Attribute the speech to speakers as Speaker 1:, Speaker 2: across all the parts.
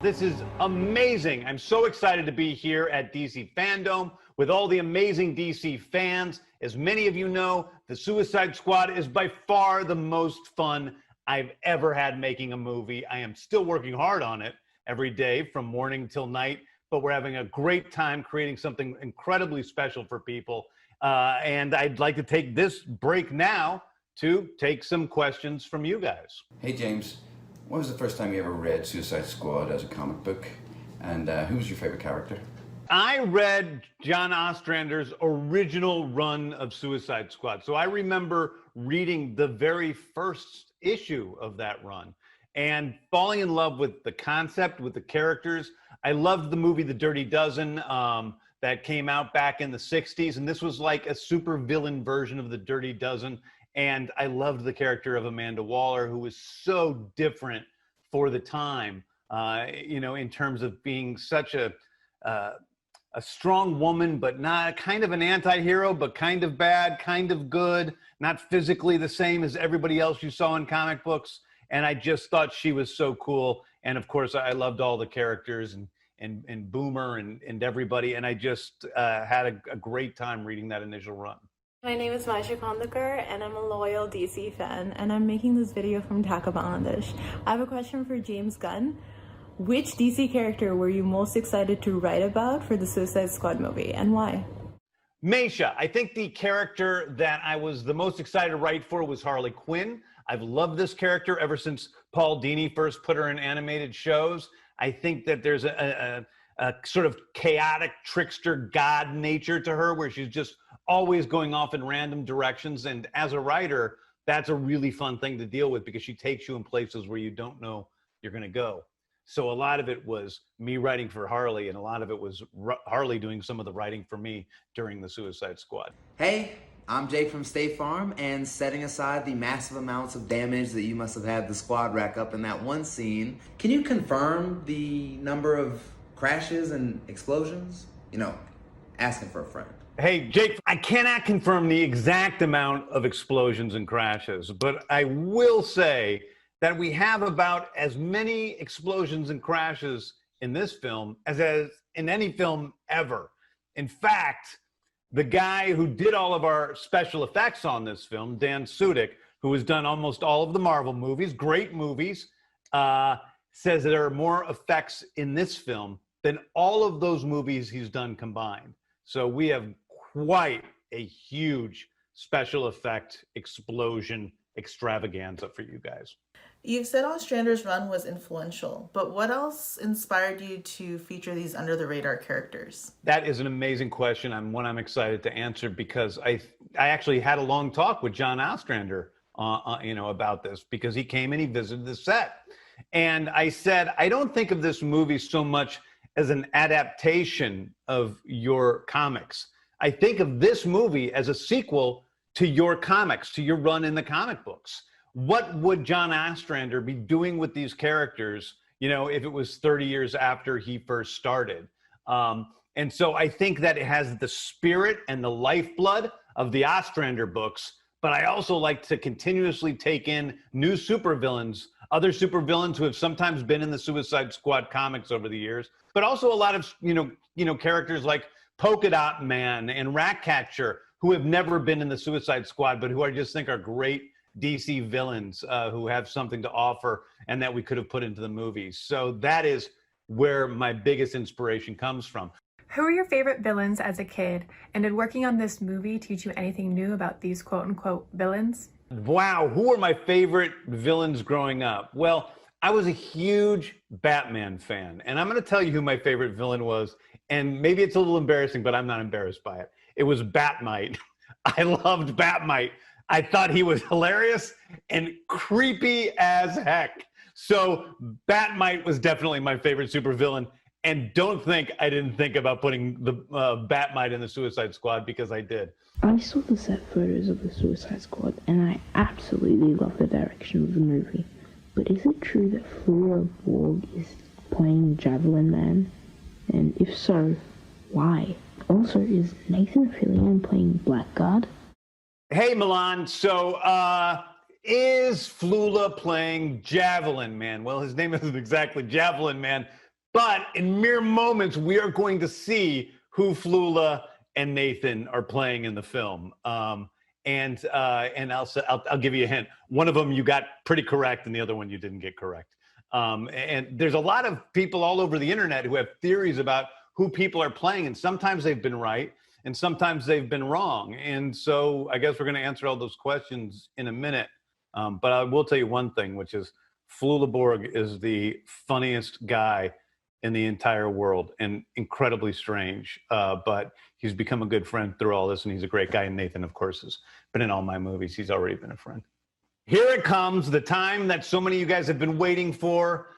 Speaker 1: This is amazing. I'm so excited to be here at DC FanDome with all the amazing DC fans. As many of you know, the Suicide Squad is by far the most fun I've ever had making a movie. I am still working hard on it every day from morning till night, but we're having a great time creating something incredibly special for people. And I'd like to take this break now to take some questions from you guys.
Speaker 2: Hey James, when was the first time you ever read Suicide Squad as a comic book? And who was your favorite character?
Speaker 1: I read John Ostrander's original run of Suicide Squad. So I remember reading the very first issue of that run and falling in love with the concept, with the characters. I loved the movie The Dirty Dozen that came out back in the 60s. And this was like a super villain version of The Dirty Dozen. And I loved the character of Amanda Waller, who was so different for the time, in terms of being such a strong woman, but not kind of an anti-hero, but kind of bad, kind of good, not physically the same as everybody else you saw in comic books. And I just thought she was so cool. And of course, I loved all the characters and Boomer and everybody. And I just had a great time reading that initial run.
Speaker 3: My name is Maisha Kondakar and I'm a loyal DC fan, and I'm making this video from Dhaka, Bangladesh. I have a question for James Gunn. Which DC character were you most excited to write about for the Suicide Squad movie, and why?
Speaker 1: Maisha, I think the character that I was the most excited to write for was Harley Quinn. I've loved this character ever since Paul Dini first put her in animated shows. I think that there's a sort of chaotic trickster god nature to her, where she's just always going off in random directions. And as a writer, that's a really fun thing to deal with because she takes you in places where you don't know you're going to go. So a lot of it was me writing for Harley, and a lot of it was Harley doing some of the writing for me during the Suicide Squad.
Speaker 4: Hey, I'm Jake from State Farm, and setting aside the massive amounts of damage that you must have had the squad rack up in that one scene, can you confirm the number of crashes and explosions? Asking for a friend.
Speaker 1: Hey, Jake, I cannot confirm the exact amount of explosions and crashes, but I will say that we have about as many explosions and crashes in this film as in any film ever. In fact, the guy who did all of our special effects on this film, Dan Sudik, who has done almost all of the Marvel movies, great movies, says that there are more effects in this film than all of those movies he's done combined. So we have quite a huge special effect explosion extravaganza for you guys.
Speaker 5: You've said Ostrander's run was influential, but what else inspired you to feature these under-the-radar characters?
Speaker 1: That is an amazing question. I'm excited to answer because I actually had a long talk with John Ostrander, about this, because he came and he visited the set. And I said, I don't think of this movie so much as an adaptation of your comics. I think of this movie as a sequel to your comics, to your run in the comic books. What would John Ostrander be doing with these characters, if it was 30 years after he first started? And so I think that it has the spirit and the lifeblood of the Ostrander books, but I also like to continuously take in new supervillains, other supervillains who have sometimes been in the Suicide Squad comics over the years, but also a lot of, characters like Polka Dot Man and Ratcatcher, who have never been in the Suicide Squad, but who I just think are great DC villains who have something to offer and that we could have put into the movies. So that is where my biggest inspiration comes from.
Speaker 6: Who were your favorite villains as a kid? And did working on this movie teach you anything new about these quote-unquote villains?
Speaker 1: Wow, who were my favorite villains growing up? Well, I was a huge Batman fan, and I'm going to tell you who my favorite villain was, and maybe it's a little embarrassing, but I'm not embarrassed by it. It was Batmite. I loved Batmite. I thought he was hilarious and creepy as heck. So Batmite was definitely my favorite supervillain. And don't think I didn't think about putting the Batmite in the Suicide Squad, because I did.
Speaker 7: I saw the set photos of the Suicide Squad and I absolutely love the direction of the movie. But is it true that Flora Borg is playing Javelin Man? And if so, why? Also, is Nathan Fillion playing Blackguard?
Speaker 1: Hey, Milan. So, is Flula playing Javelin Man? Well, his name isn't exactly Javelin Man, But in mere moments, we are going to see who Flula and Nathan are playing in the film. And I'll give you a hint. One of them you got pretty correct, and the other one you didn't get correct. And there's a lot of people all over the internet who have theories about who people are playing, and sometimes they've been right, and sometimes they've been wrong. And so I guess we're going to answer all those questions in a minute. But I will tell you one thing, which is Flula Borg is the funniest guy in the entire world and incredibly strange. But he's become a good friend through all this, and he's a great guy. And Nathan, of course, has been in all my movies. He's already been a friend. Here it comes, the time that so many of you guys have been waiting for.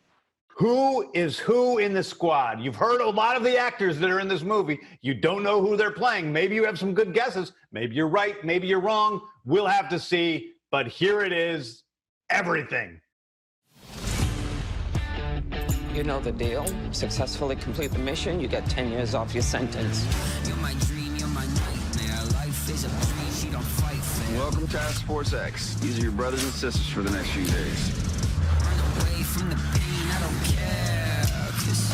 Speaker 1: Who is who in the squad? You've heard a lot of the actors that are in this movie. You don't know who they're playing. Maybe you have some good guesses. Maybe you're right. Maybe you're wrong. We'll have to see. But here it is, everything.
Speaker 8: You know the deal. Successfully complete the mission, you get 10 years off your sentence.
Speaker 9: You're my dream, you're my nightmare. Life is a dream, she don't fight fair.
Speaker 10: Welcome to Task Force X. These are your brothers and sisters for the next few days.
Speaker 9: Run away from the pain, I don't care. 'Cause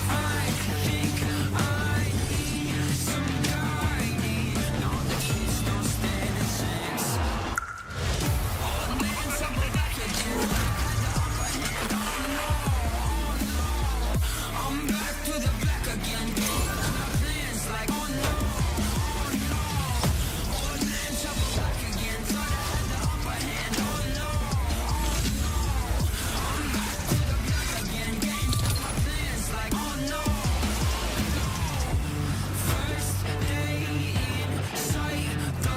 Speaker 9: I think I need some guiding. No, the kids don't stand a chance. Old man, something back again. I'm back to the black again. My plans like, oh no, oh no. Old man, trouble back again. Thought I had the upper hand, oh no, oh no. I'm back to the black again. Getting to my plans like, oh no, oh no. First day in sight, the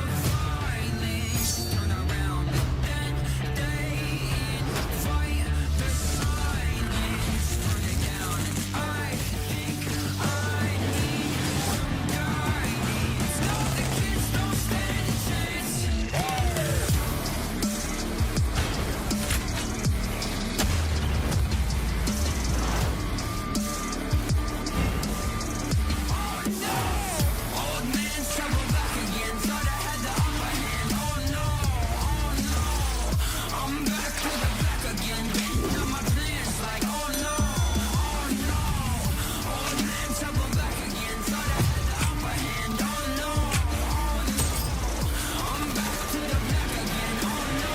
Speaker 9: violence turn around. Then day in fight, the silence turn it down. I think I need some guidance. No, the kids don't stand a chance. Oh no! Old man, trouble back again. Thought I had the upper hand. Oh no! Oh no! I'm back to the black again. Getting to my plans like, oh no! Oh no! Old man, trouble back again. Thought I had the upper hand. Oh no! Oh no! I'm back to the black again. Oh no!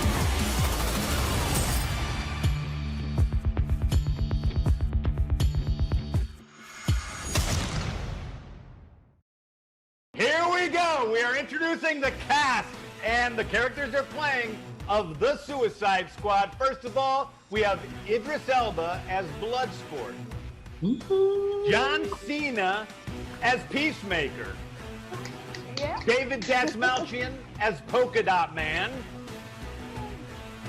Speaker 1: Here we go. We are introducing the cast and the characters they're playing of the Suicide Squad. First of all, we have Idris Elba as Bloodsport. John Cena as Peacemaker. David Dastmalchian as Polka Dot Man.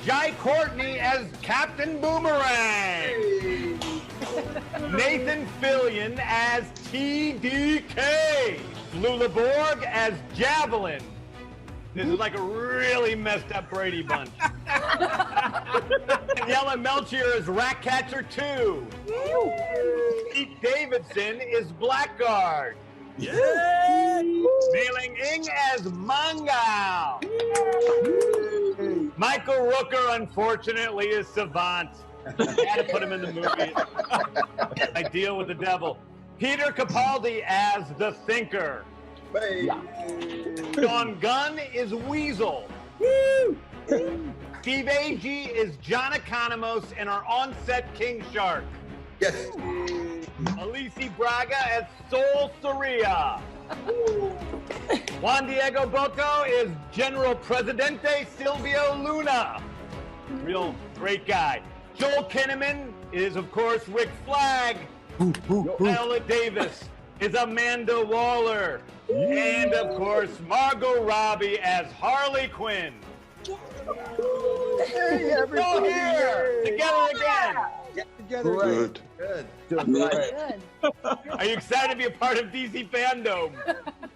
Speaker 1: Jai Courtney as Captain Boomerang. Nathan Fillion as TDK. Flula Borg as Javelin. This is like a really messed up Brady Bunch. Daniela Melchior as Ratcatcher 2. Pete Davidson is Blackguard. Yeah. Mei-Ling Ing as Mangao. Michael Rooker, unfortunately, is Savant. Had to put him in the movie. I deal with the devil. Peter Capaldi as the Thinker. Sean Gunn is Weasel. Steve Agee is John Economos and our on-set King Shark.
Speaker 2: Yes.
Speaker 1: Alicia Braga as Sol Soria. Juan Diego Boco is General Presidente Silvio Luna. Real great guy. Joel Kinnaman is, of course, Rick Flag. Viola Davis is Amanda Waller. And, of course, Margot Robbie as Harley Quinn.
Speaker 11: Hey, everybody.
Speaker 1: All here together again.
Speaker 11: Get together.
Speaker 10: Good.
Speaker 11: Good.
Speaker 1: Are you excited to be a part of DC FanDome?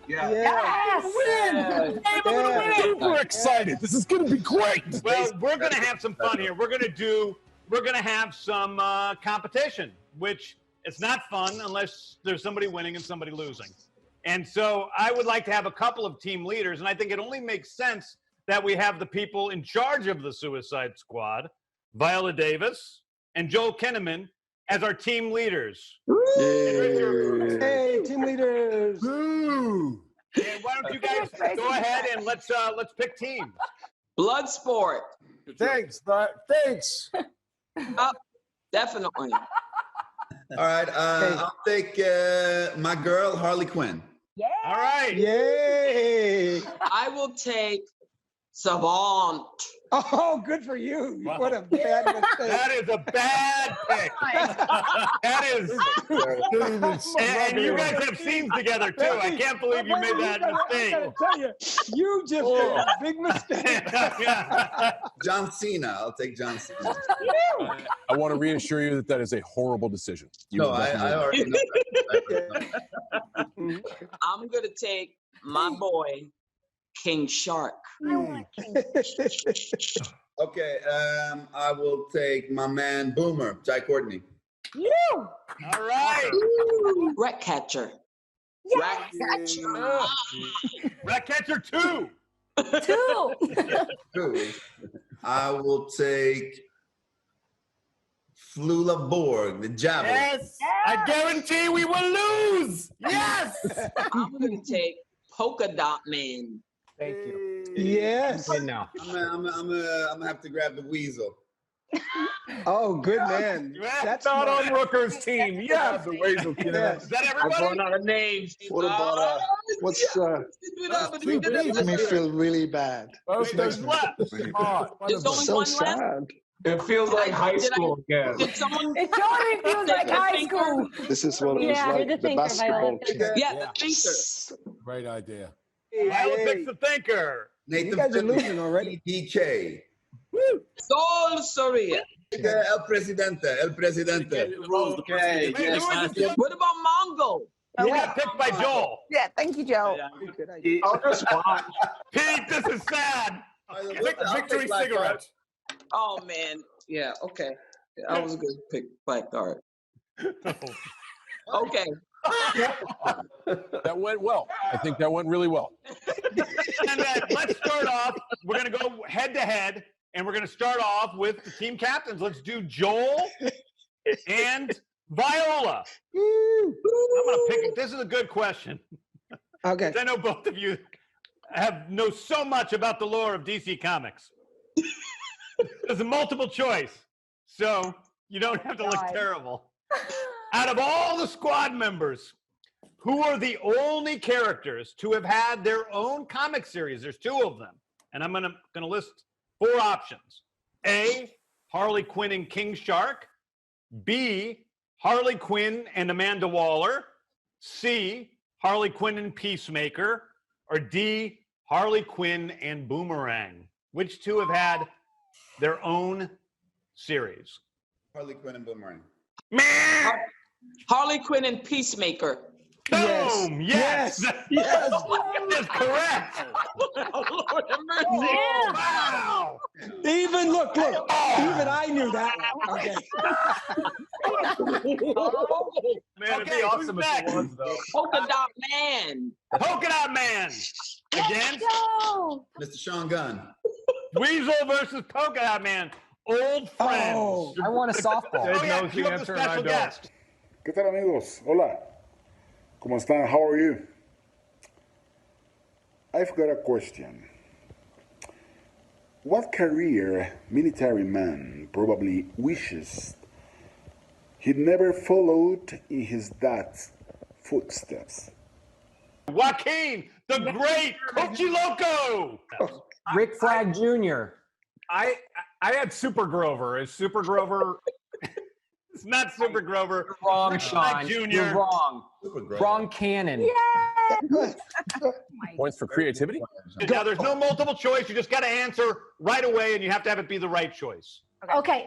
Speaker 11: Yes.
Speaker 12: Win! Hey, we're gonna win! Super excited. This is gonna be great.
Speaker 1: Well, we're gonna have some fun here. We're gonna have some competition, which it's not fun unless there's somebody winning and somebody losing. And so I would like to have a couple of team leaders, and I think it only makes sense that we have the people in charge of the Suicide Squad, Viola Davis and Joel Kinnaman, as our team leaders.
Speaker 11: Hey, team leaders.
Speaker 12: Ooh.
Speaker 1: And why don't you guys go ahead and let's pick teams.
Speaker 8: Bloodsport.
Speaker 12: Thanks, bud. Thanks.
Speaker 8: Definitely.
Speaker 2: All right, I'll take my girl, Harley Quinn.
Speaker 11: Yeah.
Speaker 1: All right.
Speaker 11: Yay.
Speaker 8: I will take Savant.
Speaker 11: Oh, good for you.
Speaker 1: Wow.
Speaker 11: What a bad mistake.
Speaker 1: That is a bad pick. That is. And you guys have scenes together too. I can't believe you made that mistake.
Speaker 11: I gotta tell you, you just made a big mistake.
Speaker 2: John Cena. I'll take John Cena.
Speaker 12: I want to reassure you that that is a horrible decision. You
Speaker 2: No,
Speaker 12: will
Speaker 2: I
Speaker 12: definitely-
Speaker 2: already know that.
Speaker 8: I'm going to take my boy, King Shark.
Speaker 2: Okay, I will take my man, Boomer, Jai Courtney.
Speaker 1: All right.
Speaker 8: Ratcatcher. Ratcatcher.
Speaker 1: Ratcatcher 2.
Speaker 2: Two. I will take Flula Borg, the Javelin.
Speaker 1: Yes. I guarantee we will lose. Yes.
Speaker 8: I'm going to take Polka Dot Man.
Speaker 13: Thank you.
Speaker 11: Yes.
Speaker 13: Good now.
Speaker 2: I'm gonna have to grab the weasel.
Speaker 11: Oh, good man.
Speaker 1: That's not on Rooker's team. Yeah.
Speaker 12: The ways of
Speaker 11: Yes.
Speaker 1: Is that everybody?
Speaker 8: out of names.
Speaker 14: What about you make me feel really bad.
Speaker 1: Wait, there's left.
Speaker 8: There's only
Speaker 14: So
Speaker 8: one
Speaker 14: sad.
Speaker 8: left.
Speaker 13: It feels like high school again.
Speaker 8: Did someone?
Speaker 15: It totally feels like high school.
Speaker 14: This is what it was
Speaker 15: Yeah,
Speaker 14: like,
Speaker 15: the
Speaker 14: the
Speaker 15: thinker,
Speaker 14: basketball
Speaker 15: Viola.
Speaker 14: team.
Speaker 8: Yeah, the thinker.
Speaker 12: Great idea.
Speaker 1: Viola picks the thinker.
Speaker 2: Nathan
Speaker 11: You guys are
Speaker 2: Fillion,
Speaker 11: losing already.
Speaker 2: DK.
Speaker 8: Sol Soria.
Speaker 2: El Presidente, El Presidente.
Speaker 1: Okay.
Speaker 8: What about Mongo?
Speaker 1: You got picked by Joel.
Speaker 15: Yeah, thank you, Joe.
Speaker 11: Good idea.
Speaker 13: I'll just watch.
Speaker 1: Pete, this is sad.
Speaker 12: Victory cigarette.
Speaker 8: Oh man. Yeah. Okay. That was a good pick. Black guard. Okay.
Speaker 12: That went well. I think that went really well.
Speaker 1: And then let's start off. We're going to go head to head, and we're going to start off with the team captains. Let's do Joel and Viola. I'm going to pick. This is a good question.
Speaker 11: Okay.
Speaker 1: I know both of you know so much about the lore of DC Comics. There's a multiple choice, so you don't have to look terrible. Out of all the squad members, who are the only characters to have had their own comic series? There's 2 of them, and I'm gonna list 4 options. A, Harley Quinn and King Shark. B, Harley Quinn and Amanda Waller. C, Harley Quinn and Peacemaker. Or D, Harley Quinn and Boomerang. Which 2 have had their own series?
Speaker 2: Harley Quinn and Boomerang.
Speaker 8: Harley Quinn and Peacemaker.
Speaker 1: Boom! Yes!
Speaker 11: Yes.
Speaker 1: That is correct!
Speaker 8: Oh, Lord have mercy.
Speaker 15: Yeah.
Speaker 1: Wow!
Speaker 11: Even look. Even I knew that one. Okay.
Speaker 1: Man, it'd be awesome if it was, though.
Speaker 8: Polka Dot Man.
Speaker 1: Polka Dot Man! Again?
Speaker 15: Go.
Speaker 2: Mr. Sean Gunn.
Speaker 1: Weasel versus Polka Dot Man. Old friends.
Speaker 11: Oh.
Speaker 13: I want a softball.
Speaker 1: Oh, yeah, you have a special guest.
Speaker 16: ¿Qué tal, amigos? Hola. ¿Cómo están? How are you? I've got a question. What career military man probably wishes he'd never followed in his dad's footsteps?
Speaker 1: Joaquin, the great Coachy Loco.
Speaker 13: Rick Flag Jr. I had Super Grover. Is Super Grover?
Speaker 1: It's not Super Grover.
Speaker 13: You're wrong,
Speaker 1: Rick
Speaker 13: Sean.
Speaker 1: Flag Jr.
Speaker 13: You're wrong. Wrong canon.
Speaker 12: Points for creativity.
Speaker 1: Now, there's no multiple choice. You just got to answer right away, and you have to have it be the right choice.
Speaker 15: Okay.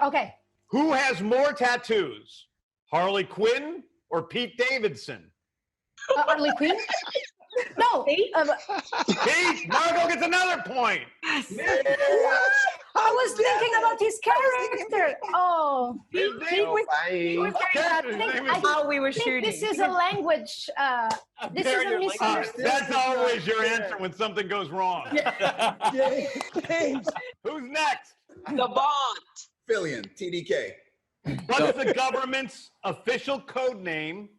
Speaker 1: Who has more tattoos, Harley Quinn or Pete Davidson?
Speaker 15: Harley Quinn? No.
Speaker 1: Pete, Margot gets another point.
Speaker 15: I was thinking about his character. Oh.
Speaker 17: We were shooting.
Speaker 15: This is a language. This is a misunderstanding.
Speaker 1: That's always your answer when something goes wrong.
Speaker 11: James.
Speaker 1: Who's next?
Speaker 8: The Bond.
Speaker 2: Fillion, TDK.
Speaker 1: What's the government's official code name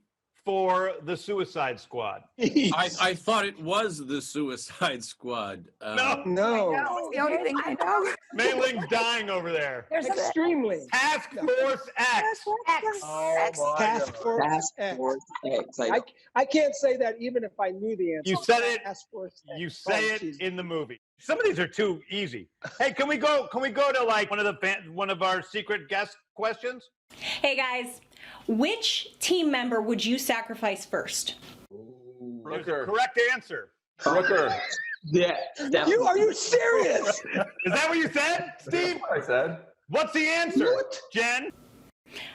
Speaker 1: for the Suicide Squad?
Speaker 17: I thought it was the Suicide Squad.
Speaker 1: No.
Speaker 11: No.
Speaker 15: It's the only thing I know.
Speaker 1: Mei Ling's dying over there.
Speaker 15: There's
Speaker 11: Extremely.
Speaker 1: Task Force X.
Speaker 11: Task Force X. I can't say that even if I knew the answer.
Speaker 1: You said it.
Speaker 11: Task Force X.
Speaker 1: You say it in the movie. Some of these are too easy. Hey, can we go to like one of our secret guest questions?
Speaker 18: Hey guys, which team member would you sacrifice first?
Speaker 1: There's a correct answer.
Speaker 17: Rooker.
Speaker 14: Yeah.
Speaker 11: Are you serious?
Speaker 1: Is that what you said, Steve?
Speaker 10: That's what I said.
Speaker 1: What's the answer, Jen?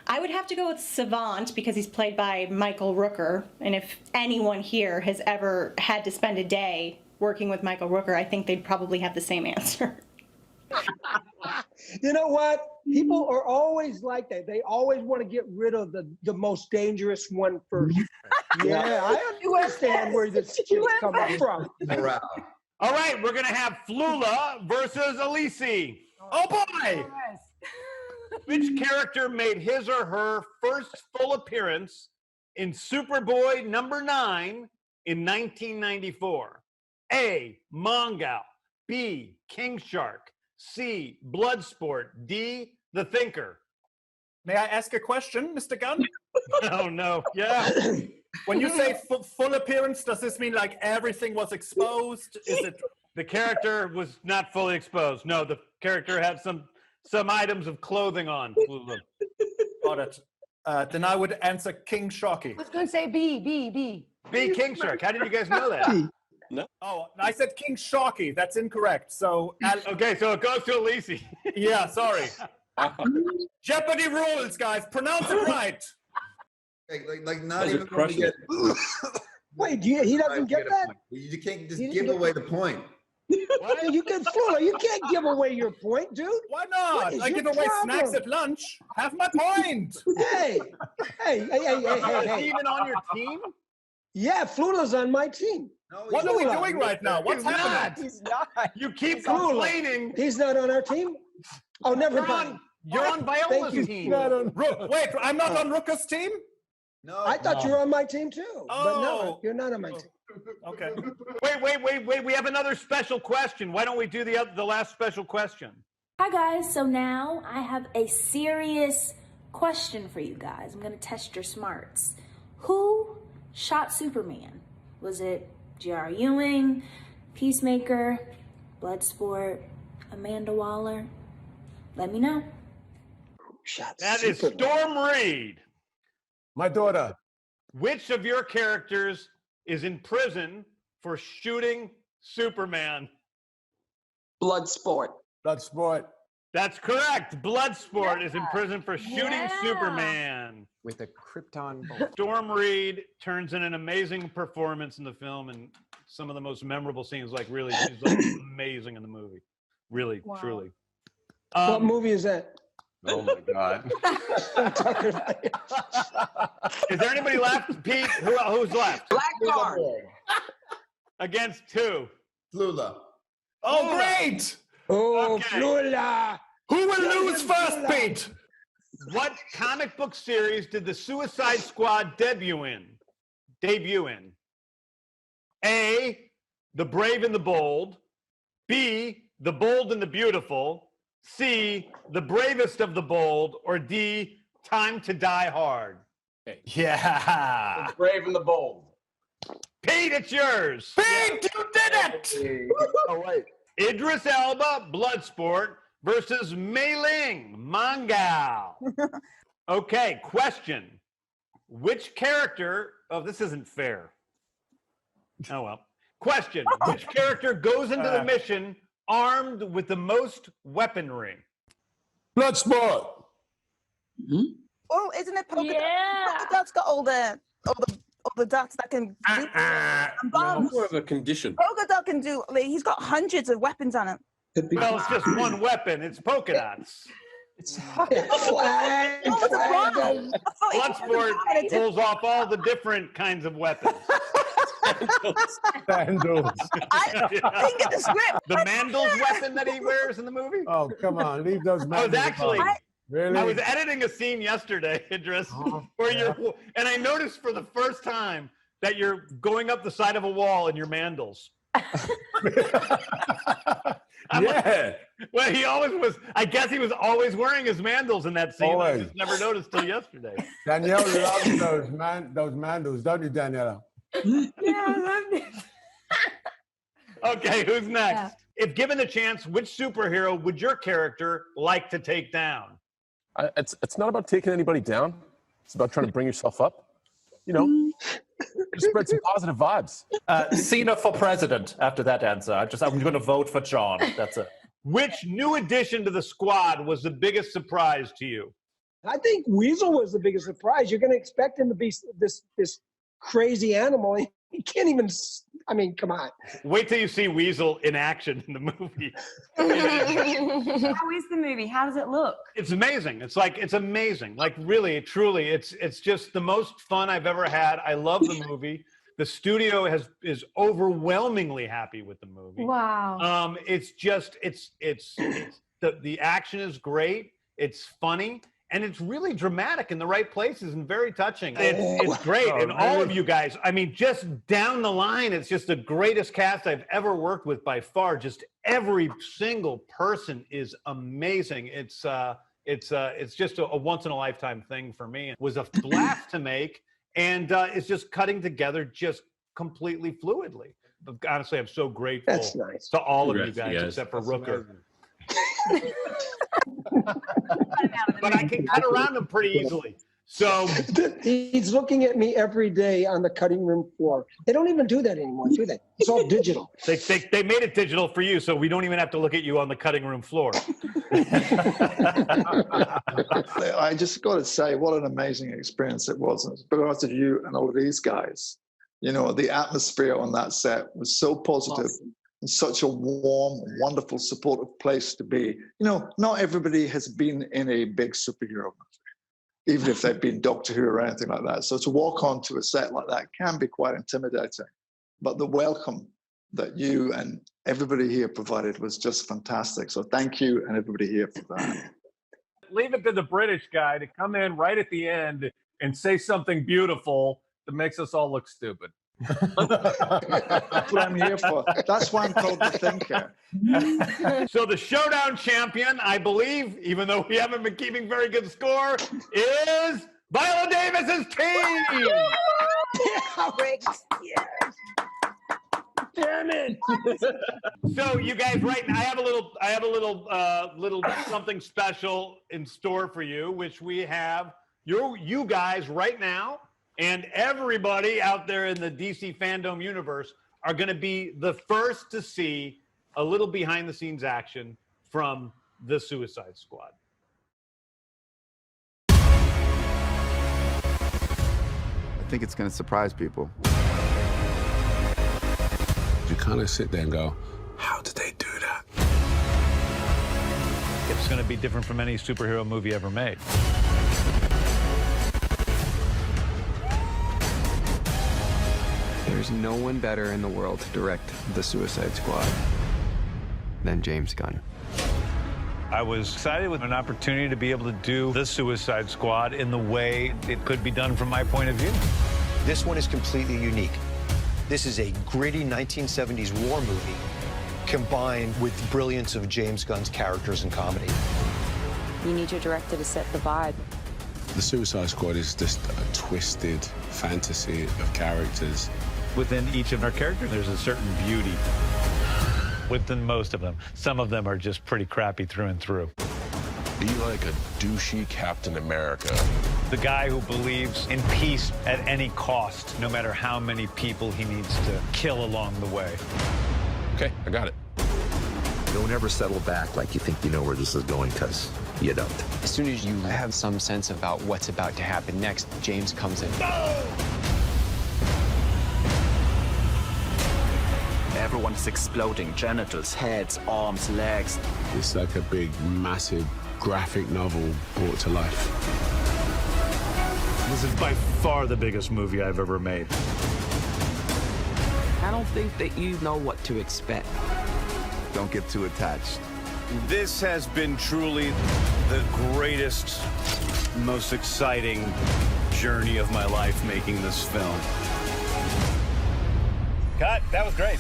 Speaker 18: I would have to go with Savant because he's played by Michael Rooker. And if anyone here has ever had to spend a day working with Michael Rooker, I think they'd probably have the same answer.
Speaker 11: You know what? People are always like that. They always want to get rid of the most dangerous one first. Yeah, I understand where this is coming from.
Speaker 1: All right, we're going to have Flula versus Elise. Oh, boy! Which character made his or her first full appearance in Superboy number 9 in 1994? A, Mongal. B, King Shark. C, Bloodsport. D, The Thinker.
Speaker 19: May I ask a question, Mr. Gunn?
Speaker 1: Oh, no. Yeah.
Speaker 19: When you say full appearance, does this mean like everything was exposed? Is it?
Speaker 1: The character was not fully exposed. No, the character had some items of clothing on.
Speaker 19: Got it. Then I would answer King Sharky.
Speaker 15: I was going to say B.
Speaker 1: B, King Shark. How did you guys know that?
Speaker 19: No. Oh, I said King Sharky. That's incorrect. So
Speaker 1: okay, so it goes to Elise.
Speaker 19: Yeah, sorry. Jeopardy rules, guys. Pronounce it right.
Speaker 20: Like not even going to get.
Speaker 11: Wait, he doesn't get that?
Speaker 20: You can't just give away the point.
Speaker 11: You can fool her. You can't give away your point, dude.
Speaker 19: Why not? I give away snacks at lunch. Have my point.
Speaker 11: Hey.
Speaker 1: Is he even on your team?
Speaker 11: Yeah, Flula's on my team.
Speaker 20: No,
Speaker 19: what are we doing right now? What's happening?
Speaker 11: He's not.
Speaker 1: You keep complaining.
Speaker 11: He's not on our team? Oh, never mind.
Speaker 1: You're on Viola's team.
Speaker 19: Wait, I'm not on Rooker's team?
Speaker 20: No.
Speaker 11: I thought you were on my team too.
Speaker 19: Oh.
Speaker 11: But no, you're not on my team.
Speaker 19: Okay.
Speaker 1: Wait. We have another special question. Why don't we do the last special question?
Speaker 21: Hi guys, so now I have a serious question for you guys. I'm gonna test your smarts. Who shot Superman? Was it J.R. Ewing, Peacemaker, Bloodsport, Amanda Waller? Let me know.
Speaker 1: That is Storm Reed.
Speaker 12: My daughter.
Speaker 1: Which of your characters is in prison for shooting Superman?
Speaker 14: Bloodsport.
Speaker 12: Bloodsport.
Speaker 1: That's correct. Bloodsport is in prison for shooting Superman.
Speaker 22: With a Krypton bolt.
Speaker 1: Storm Reed turns in an amazing performance in the film, and some of the most memorable scenes. Like really, she's like amazing in the movie. Really, truly.
Speaker 11: What movie is that?
Speaker 1: Oh my God! Is there anybody left, Pete? Who's left?
Speaker 14: Blackguard.
Speaker 1: Against two.
Speaker 20: Flula.
Speaker 19: Oh, great!
Speaker 11: Oh,
Speaker 1: Okay.
Speaker 11: Flula!
Speaker 19: Who will lose first, Pete?
Speaker 1: What comic book series did the Suicide Squad debut in? A, The Brave and the Bold. B, The Bold and the Beautiful. C, The Bravest of the Bold. Or D, Time to Die Hard.
Speaker 19: Yeah.
Speaker 10: The Brave and the Bold.
Speaker 1: Pete, it's yours.
Speaker 19: Pete, you did it!
Speaker 12: Oh, wait.
Speaker 1: Idris Elba, Bloodsport, versus Mei Ling, Mongal. Okay, question. Which character... Oh, this isn't fair. Oh, well. Question. Which character goes into the mission armed with the most weaponry?
Speaker 12: Bloodsport.
Speaker 15: Oh, isn't it polka dots?
Speaker 21: Yeah.
Speaker 15: Polka dots got all the dots that can do and bombs.
Speaker 17: More of a condition.
Speaker 15: Polka dot can do. Like, he's got hundreds of weapons on him.
Speaker 1: Well, it's just one weapon. It's polka dots. Bloodsport pulls off all the different kinds of weapons.
Speaker 12: Sandals.
Speaker 15: I didn't get the script.
Speaker 1: The Mandel's weapon that he wears in the movie?
Speaker 12: Oh, come on. Leave those
Speaker 1: I was
Speaker 12: mandals
Speaker 1: actually,
Speaker 12: alone.
Speaker 13: Really?
Speaker 1: I was editing a scene yesterday, Idris, where you're, and I noticed for the first time that you're going up the side of a wall in your mandals.
Speaker 13: Yeah.
Speaker 1: Well, he always was. I guess he was always wearing his mandals in that scene.
Speaker 13: Always.
Speaker 1: I just never noticed till yesterday.
Speaker 13: Danielle loves those mandals, don't you, Daniela?
Speaker 3: Yeah, I love it.
Speaker 1: Okay, who's next? If given the chance, which superhero would your character like to take down?
Speaker 12: It's not about taking anybody down. It's about trying to bring yourself up. You know, just spread some positive vibes.
Speaker 19: Cena for president. After that answer, I'm going to vote for John. That's it.
Speaker 1: Which new addition to the squad was the biggest surprise to you?
Speaker 11: I think Weasel was the biggest surprise. You're going to expect him to be this crazy animal. He can't even. I mean, come on.
Speaker 1: Wait till you see Weasel in action in the movie.
Speaker 3: How is the movie? How does it look?
Speaker 1: It's amazing. It's amazing. Like really, truly, it's just the most fun I've ever had. I love the movie. The studio is overwhelmingly happy with the movie.
Speaker 3: Wow.
Speaker 1: It's the action is great. It's funny. And it's really dramatic in the right places and very touching. It's great. And all of you guys, I mean, just down the line, it's just the greatest cast I've ever worked with by far. Just every single person is amazing. It's just a once in a lifetime thing for me. It was a blast to make, and it's just cutting together just completely fluidly. But honestly, I'm so grateful to all of you guys, except for Rooker. But I can cut around them pretty easily. So
Speaker 11: he's looking at me every day on the cutting room floor. They don't even do that anymore, do they? It's all digital.
Speaker 1: They made it digital for you, so we don't even have to look at you on the cutting room floor.
Speaker 22: I just got to say, what an amazing experience it was. And it's because of you and all of these guys. You know, the atmosphere on that set was so positive. Awesome. And such a warm, wonderful, supportive place to be. You know, not everybody has been in a big superhero movie, even if they've been Doctor Who or anything like that. So to walk onto a set like that can be quite intimidating. But the welcome that you and everybody here provided was just fantastic. So thank you and everybody here for that.
Speaker 13: Leave it to the British guy to come in right at the end and say something beautiful that makes us all look stupid.
Speaker 22: That's what I'm here for. That's why I'm called the thinker.
Speaker 1: So the showdown champion, I believe, even though we haven't been keeping very good score, is Viola Davis's team.
Speaker 15: Yes.
Speaker 11: Damn it!
Speaker 1: So you guys, right now, I have a little something special in store for you, which we have you guys right now. And everybody out there in the DC FanDome universe are going to be the first to see a little behind-the-scenes action from the Suicide Squad.
Speaker 23: I think it's going to surprise people.
Speaker 12: You kind of sit there and go, how did they do that?
Speaker 1: It's going to be different from any superhero movie ever made.
Speaker 24: There's no one better in the world to direct the Suicide Squad than James Gunn.
Speaker 1: I was excited with an opportunity to be able to do the Suicide Squad in the way it could be done from my point of view.
Speaker 25: This one is completely unique. This is a gritty 1970s war movie combined with the brilliance of James Gunn's characters and comedy.
Speaker 26: You need your director to set the vibe.
Speaker 12: The Suicide Squad is just a twisted fantasy of characters.
Speaker 1: Within each of our characters, there's a certain beauty. Within most of them. Some of them are just pretty crappy through and through.
Speaker 12: Be like a douchey Captain America.
Speaker 1: The guy who believes in peace at any cost, no matter how many people he needs to kill along the way.
Speaker 12: Okay, I got it.
Speaker 27: Don't ever settle back like you think you know where this is going, because you don't.
Speaker 8: As soon as you have some sense about what's about to happen next, James comes in.
Speaker 28: Everyone's exploding. Genitals, heads, arms, legs.
Speaker 12: It's like a big, massive graphic novel brought to life.
Speaker 1: This is by far the biggest movie I've ever made.
Speaker 28: I don't think that you know what to expect.
Speaker 23: Don't get too attached.
Speaker 1: This has been truly the greatest, most exciting journey of my life making this film. Cut. That was great.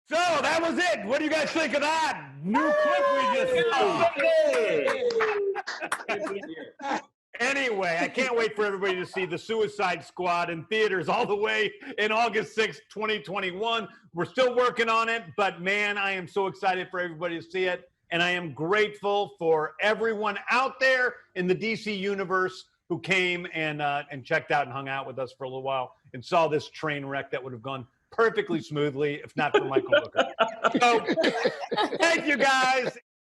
Speaker 1: So that was it. What do you guys think of that new clip we just saw? Anyway, I can't wait for everybody to see The Suicide Squad in theaters all the way in August 6th, 2021. We're still working on it, but man, I am so excited for everybody to see it. And I am grateful for everyone out there in the DC universe who came and checked out and hung out with us for a little while and saw this train wreck that would have gone perfectly smoothly if not for Michael Rooker. So, thank you guys.